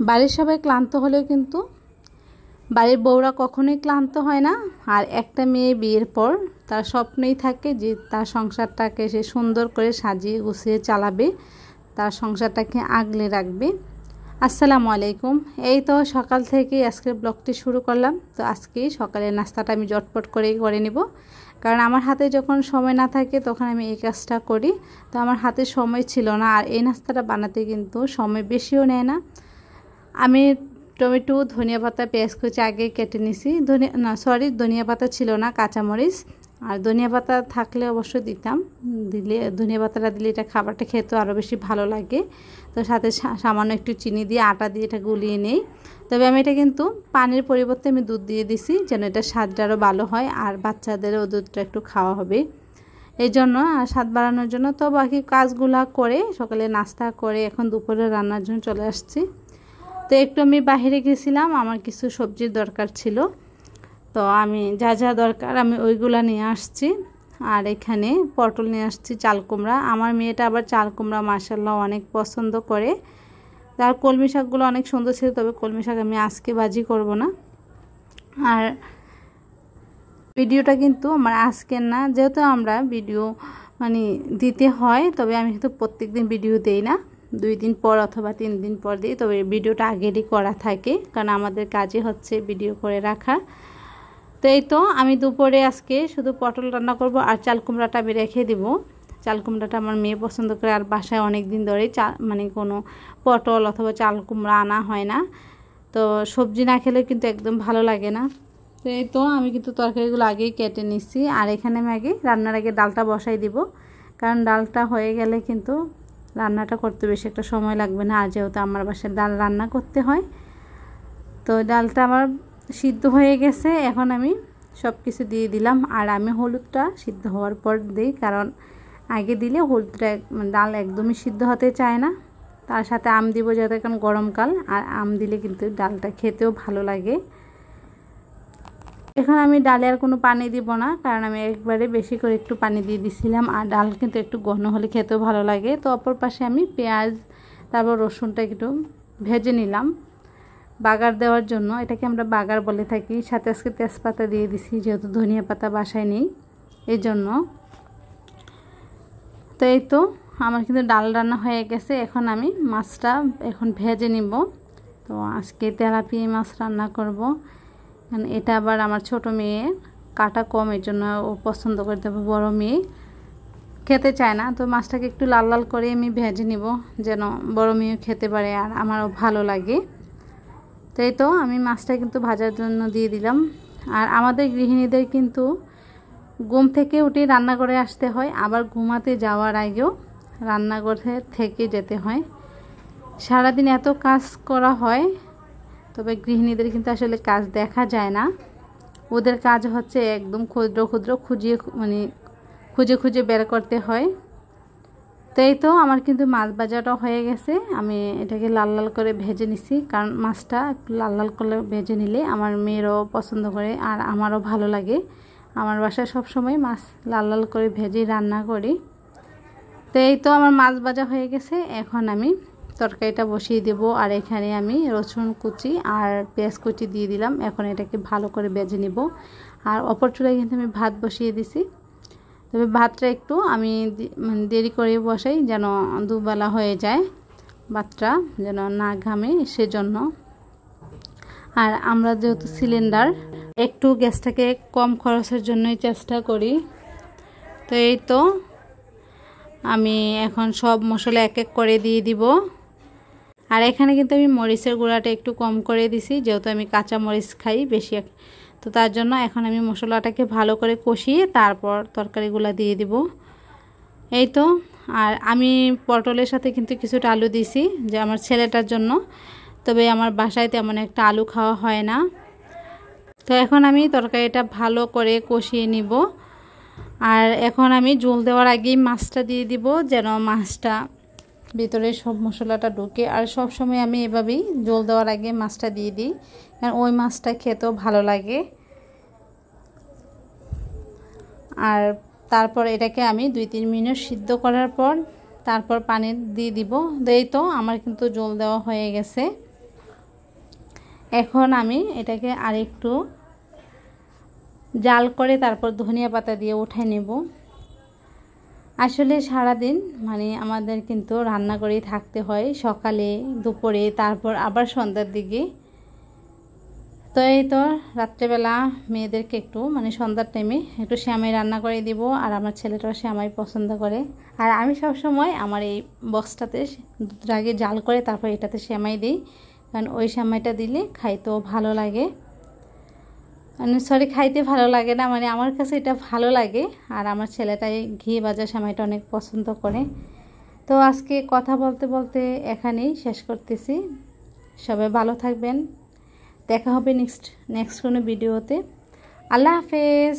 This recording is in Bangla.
বাড়ির সবাই ক্লান্ত হলেও কিন্তু বাড়ির বউরা কখনোই ক্লান্ত হয় না। আর একটা মেয়ে বিয়ের পর তার স্বপ্নই থাকে যে তার সংসারটাকে সে সুন্দর করে সাজিয়ে গুছিয়ে চালাবে, তার সংসারটাকে আগলে রাখবে। আসসালামু আলাইকুম। এই তো সকাল থেকে আজকের ব্লগটি শুরু করলাম। তো আজকেই সকালের নাস্তাটা আমি জটপট করেই করে নিব, কারণ আমার হাতে যখন সময় না থাকে তখন আমি এই কাজটা করি। তো আমার হাতে সময় ছিল না, আর এই নাস্তাটা বানাতে কিন্তু সময় বেশিও নেয় না। আমি টমেটো, ধনিয়া পাতা, পেঁয়াজ কুচি আগে কেটে নিছি। ধনিয়া পাতা ছিল না, কাঁচামরিচ। আর ধনিয়া পাতা থাকলে অবশ্যই দিতাম, ধনিয়া পাতাটা দিলে এটা খাবারটা খেতে আরও বেশি ভালো লাগে। তো সাথে সামান্য একটু চিনি দিয়ে আটা দিয়ে এটা গুলিয়ে নেই। তবে আমি এটা কিন্তু পানির পরিবর্তে আমি দুধ দিয়ে দিছি, যেন এটা স্বাদটা আরও ভালো হয়, আর বাচ্চাদেরও দুধটা একটু খাওয়া হবে এই জন্য, আর স্বাদ বাড়ানোর জন্য। তো বাকি কাজগুলা করে সকালে নাস্তা করে এখন দুপুরে রান্নার জন্য চলে আসছি। তো একটু আমি বাইরে গেছিলাম, আমার কিছু সবজির দরকার ছিল। তো আমি যা যা দরকার আমি ওইগুলা নিয়ে আসছি। আর এখানে পটল নিয়ে আসছি, চাল কুমড়া। আমার মেয়েটা আবার চাল কুমড়া মাশাআল্লাহ অনেক পছন্দ করে। তার কলমি শাকগুলো অনেক সুন্দর ছিল, তবে কলমি শাক আমি আজকে ভাজি করব না। আর ভিডিওটা কিন্তু আমার আজকের না, যেহেতু আমরা ভিডিও দিতে হয়, তবে আমি কিন্তু প্রত্যেকদিন ভিডিও দেই না, 2 দিন পর অথবা 3 দিন পর দিই। তবে ভিডিওটা আগেরই করা থাকে, কারণ আমাদের কাজই হচ্ছে ভিডিও করে রাখা। তো এই তো আমি দুপুরে আজকে শুধু পটল রান্না করব, আর চাল কুমড়াটা আমি রেখে দিব। চাল কুমড়াটা আমার মেয়ে পছন্দ করে, আর বাসায় অনেক দিন ধরেই কোনো পটল অথবা চাল কুমড়া আনা হয় না। তো সবজি না খেলে কিন্তু একদম ভালো লাগে না। তো এই তো আমি কিন্তু তরকারিগুলো আগেই কেটে নিচ্ছি। আর এখানে আমি আগে রান্নার আগে ডালটা বসাই দিব, কারণ ডালটা হয়ে গেলে কিন্তু রান্নাটা করতে বেশি একটা সময় লাগবে না। আর যেহেতু আমার বাসায় ডাল রান্না করতে হয়, তো ডালটা আমার সিদ্ধ হয়ে গেছে। এখন আমি সব কিছু দিয়ে দিলাম, আর আমি হলুদটা সিদ্ধ হওয়ার পর দিই, কারণ আগে দিলে হলুদটা ডাল একদমই সিদ্ধ হতে চায় না। তার সাথে আম দিব, যেহেতু এখন গরমকাল, আর আম দিলে কিন্তু ডালটা খেতেও ভালো লাগে। এখন আমি ডালে আর কোনো পানি দিব না, কারণ আমি একবারে বেশি করে একটু পানি দিয়ে দিছিলাম, আর ডাল কিন্তু একটু ঘন হলে খেতেও ভালো লাগে। তো অপর পাশে আমি পেঁয়াজ তারপর রসুনটা একটু ভেজে নিলাম বাগার দেওয়ার জন্য, এটাকে আমরা বাগার বলে থাকি। সাথে আজকে তেজপাতা দিয়ে দিছি, যেহেতু ধনিয়া পাতা বাসায় নেই এই জন্য। তো এই তো আমার কিন্তু ডাল রান্না হয়ে গেছে। এখন আমি মাছটা ভেজে নিব। তো আজকে তেলাপিয়া মাছ রান্না করব, কারণ এটা আবার আমার ছোট মেয়ে কাটা কম, এর জন্য ও পছন্দ করে। তবে বড় মেয়ে খেতে চায় না। তো মাছটাকে একটু লাল লাল করে আমি ভেজে নিব, যেন বড় মেয়েও খেতে পারে আর আমারও ভালো লাগে। তো এই তো আমি মাছটা কিন্তু ভাজার জন্য দিয়ে দিলাম। আর আমাদের গৃহিণীদের কিন্তু ঘুম থেকে উঠে রান্নাঘরে আসতে হয়, আবার ঘুমাতে যাওয়ার আগেও রান্নাঘরে থেকে যেতে হয়। সারাদিন এত কাজ করা হয়, তবে গৃহিণীদের কিন্তু আসলে কাজ দেখা যায় না। ওদের কাজ হচ্ছে একদম ক্ষুদ্র ক্ষুদ্র খুঁজে খুঁজে বের করতে হয়। তো এই তো আমার কিন্তু মাছ ভাজাটা হয়ে গেছে। আমি এটাকে লাল লাল করে ভেজে নিছি, কারণ মাছটা একটু লাল লাল করে ভেজে নিলে আমার মেয়েরও পছন্দ করে, আর আমারও ভালো লাগে। আমার বাসায় সবসময় মাছ লাল লাল করে ভেজে রান্না করি। তো এই তো আমার মাছ ভাজা হয়ে গেছে। এখন আমি তরকারিটা বসিয়ে দেব, আর এখানে আমি রসুন কুচি আর পেঁয়াজ কুচি দিয়ে দিলাম। এখন এটাকে ভালো করে ভেজে নিব। আর অপর চুলায় কিন্তু আমি ভাত বসিয়ে দিছি। তবে ভাতটা একটু আমি দেরি করে বসাই, যেন দুবেলা হয়ে যায়, ভাতটা যেন না ঘামে সেজন্য। আর আমরা যেহেতু সিলিন্ডার, একটু গ্যাসটাকে কম খরচের জন্যই চেষ্টা করি। তো এই তো আমি এখন সব মশলা এক এক করে দিয়ে দিব। আর এখানে কিন্তু আমি মরিচের গুঁড়াটা একটু কম করে দিছি, যেহেতু আমি কাঁচা মরিচ খাই বেশি। তো তার জন্য এখন আমি মশলাটাকে ভালো করে কষিয়ে তারপর তরকারিগুলো দিয়ে দিব। এই তো আর আমি পটলের সাথে কিন্তু কিছুটা আলু দিছি, যে আমার ছেলেটার জন্য। তবে আমার বাসায় তেমন একটা আলু খাওয়া হয় না। তো এখন আমি তরকারিটা ভালো করে কষিয়ে নিব। আর এখন আমি ঝোল দেওয়ার আগেই মাছটা দিয়ে দিব, যেন মাছটা ভিতরে সব মশলাটা ঢুকে। আর সব সময় আমি এভাবেই ঝোল দেওয়ার আগে মাছটা দিয়ে দিই, কারণ ওই মাছটা খেতেও ভালো লাগে। আর তারপর এটাকে আমি 2-3 মিনিট সিদ্ধ করার পর তারপর পানি দিয়ে দিব। এই তো আমার কিন্তু ঝোল দেওয়া হয়ে গেছে। এখন আমি এটাকে আরেকটু জাল করে তারপর ধনিয়া পাতা দিয়ে উঠাই নেব। আসলে সারাদিন মানে আমাদের কিন্তু রান্না করেই থাকতে হয়, সকালে, দুপুরে, তারপর আবার সন্ধ্যার দিকে। তো এই তো রাত্রেবেলা মেয়েদেরকে একটু মানে সন্ধ্যার টাইমে একটু সেমাই রান্না করে দিব, আর আমার ছেলেটাও সেমাই পছন্দ করে। আর আমি সব সময় আমার এই বক্সটাতে দুধটা আগে জাল করে তারপর এটাতে সেমাই দিই, কারণ ওই সেমাইটা দিলে খাইতেও ভালো লাগে। মানে সরি, খাইতে ভালো লাগে না, মানে আমার কাছে এটা ভালো লাগে। আর আমার ছেলেটাই ঘি ভাজা সেমাইটা অনেক পছন্দ করে। তো আজকে কথা বলতে বলতে এখানেই শেষ করতেছি। সবাই ভালো থাকবেন, দেখা হবে নেক্সট কোনো ভিডিওতে। আল্লাহ হাফেজ।